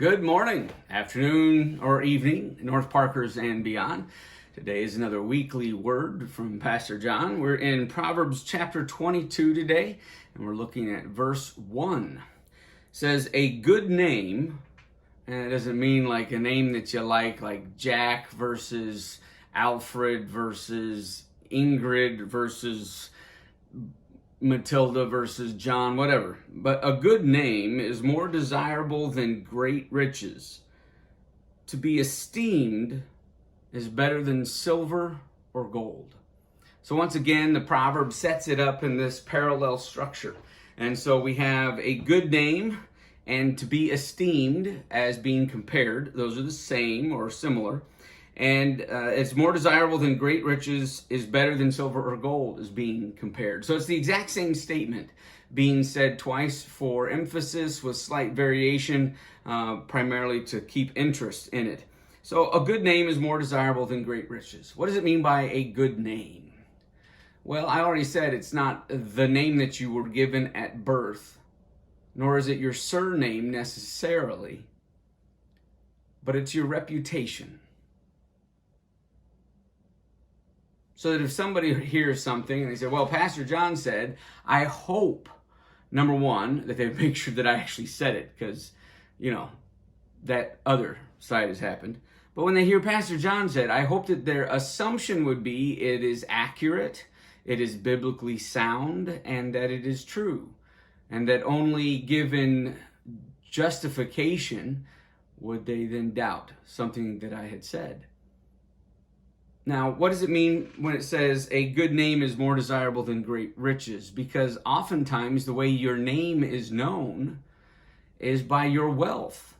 Good morning, afternoon, or evening, North Parkers and beyond. Today is another weekly word from Pastor John. We're in Proverbs chapter 22 today, and we're looking at verse 1. It says, a good name, and it doesn't mean like a name that you like Jack versus Alfred versus Ingrid versus Matilda versus John, whatever. But a good name is more desirable than great riches. To be esteemed is better than silver or gold. So once again, the proverb sets it up in this parallel structure. And so we have a good name and to be esteemed as being compared. Those are the same or similar. And it's more desirable than great riches is better than silver or gold is being compared. So it's the exact same statement being said twice for emphasis with slight variation, primarily to keep interest in it. So a good name is more desirable than great riches. What does it mean by a good name? Well, I already said it's not the name that you were given at birth, nor is it your surname necessarily, but it's your reputation. So that if somebody hears something and they say, well, Pastor John said, I hope, number one, that they make sure that I actually said it because, that other side has happened. But when they hear Pastor John said, I hope that their assumption would be it is accurate, it is biblically sound, and that it is true. And that only given justification would they then doubt something that I had said. Now, what does it mean when it says a good name is more desirable than great riches? Because oftentimes the way your name is known is by your wealth.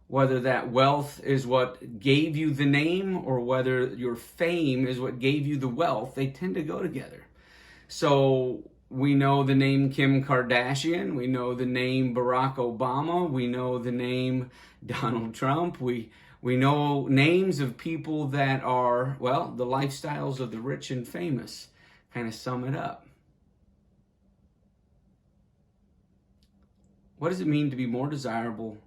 Whether that wealth is what gave you the name or whether your fame is what gave you the wealth, they tend to go together. So we know the name Kim Kardashian, we know the name Barack Obama, we know the name Donald Trump, we know names of people that are, the lifestyles of the rich and famous kind of sum it up. What does it mean to be more desirable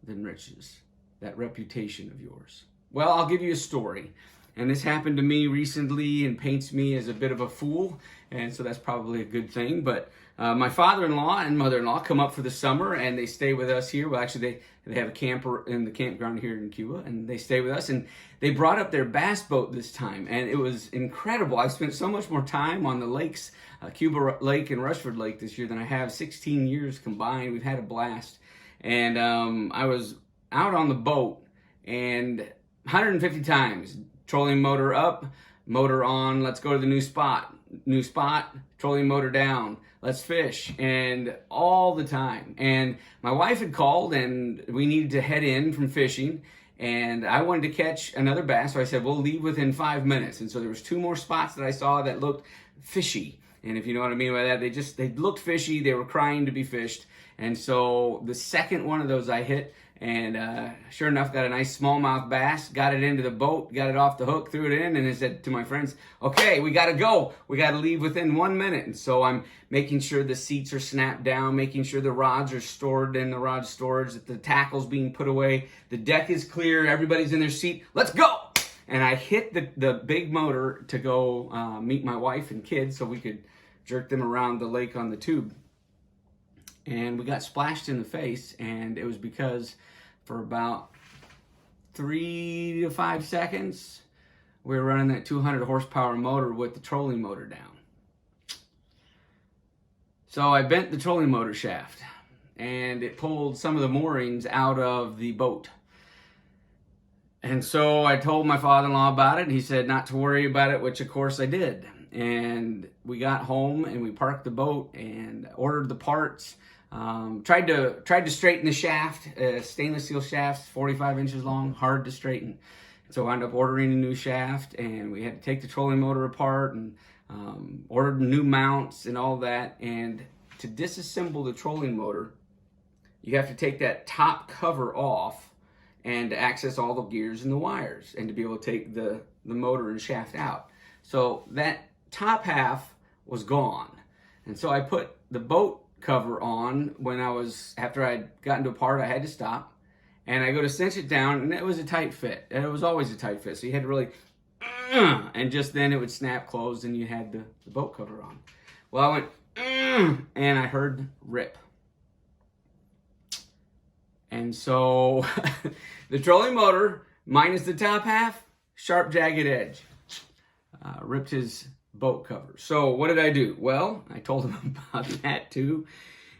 than riches? That reputation of yours. Well, I'll give you a story. And this happened to me recently and paints me as a bit of a fool. And so that's probably a good thing. But my father-in-law and mother-in-law come up for the summer and they stay with us here. Well, actually, they have a camper in the campground here in Cuba and they stay with us. And they brought up their bass boat this time. And it was incredible. I spent so much more time on the lakes, Cuba Lake and Rushford Lake this year than I have 16 years combined. We've had a blast. And I was out on the boat and 150 times. Trolling motor up, motor on, let's go to the new spot, trolling motor down, let's fish, and all the time. And my wife had called and we needed to head in from fishing and I wanted to catch another bass, so I said, we'll leave within 5 minutes. And so there was 2 more spots that I saw that looked fishy. And if you know what I mean by that, they looked fishy, they were crying to be fished. And so the second one of those I hit, and sure enough, got a nice smallmouth bass, got it into the boat, got it off the hook, threw it in, and I said to my friends, okay, we got to go. We got to leave within 1 minute. And so I'm making sure the seats are snapped down, making sure the rods are stored in the rod storage, that the tackle's being put away, the deck is clear, everybody's in their seat, let's go! And I hit the big motor to go meet my wife and kids so we could jerk them around the lake on the tube. And we got splashed in the face, and it was because for about 3 to 5 seconds, we were running that 200 horsepower motor with the trolling motor down. So I bent the trolling motor shaft, and it pulled some of the moorings out of the boat. And so I told my father-in-law about it, and he said not to worry about it, which of course I did. And we got home, and we parked the boat and ordered the parts. Tried to straighten the shaft, stainless steel shaft, 45 inches long, hard to straighten. So I ended up ordering a new shaft, and we had to take the trolling motor apart and ordered new mounts and all that. And to disassemble the trolling motor, you have to take that top cover off and to access all the gears and the wires and to be able to take the motor and shaft out. So that top half was gone. And so I put the boat cover on when after I'd gotten to a part I had to stop, And I go to cinch it down, and it was a tight fit. And it was always a tight fit, so you had to really, and just then it would snap closed, and you had the boat cover on. Well, I went, and I heard rip. And so the trolling motor, minus the top half, sharp, jagged edge, ripped his boat cover. So what did I do? Well, I told him about that too.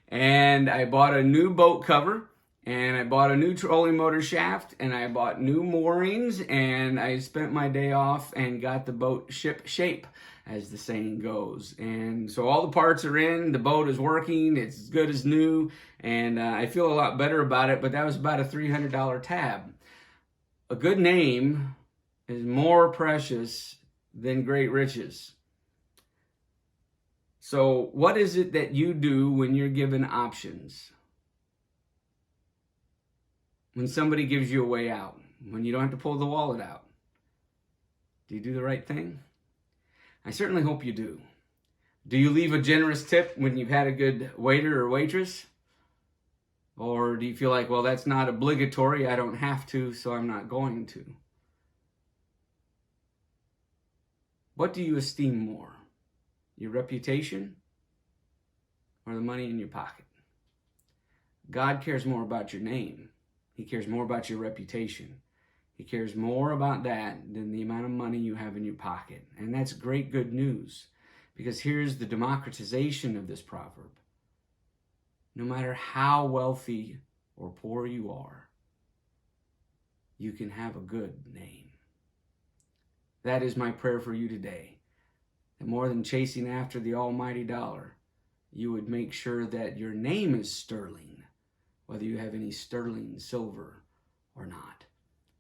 And I bought a new boat cover, and I bought a new trolling motor shaft, and I bought new moorings, and I spent my day off and got the boat ship shape, as the saying goes. And so all the parts are in, the boat is working, it's as good as new, and I feel a lot better about it, but that was about a $300 tab. A good name is more precious than great riches. So what is it that you do when you're given options? When somebody gives you a way out, when you don't have to pull the wallet out, do you do the right thing? I certainly hope you do. Do you leave a generous tip when you've had a good waiter or waitress? Or do you feel like, well, that's not obligatory, I don't have to, so I'm not going to? What do you esteem more? Your reputation or the money in your pocket? God cares more about your name. He cares more about your reputation. He cares more about that than the amount of money you have in your pocket. And that's great good news, because here's the democratization of this proverb. No matter how wealthy or poor you are, you can have a good name. That is my prayer for you today. That more than chasing after the almighty dollar, you would make sure that your name is sterling, whether you have any sterling silver or not.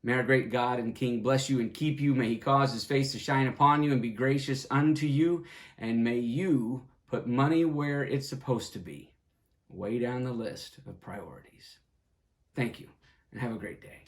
May our great God and King bless you and keep you. May he cause his face to shine upon you and be gracious unto you. And may you put money where it's supposed to be, way down the list of priorities. Thank you, and have a great day.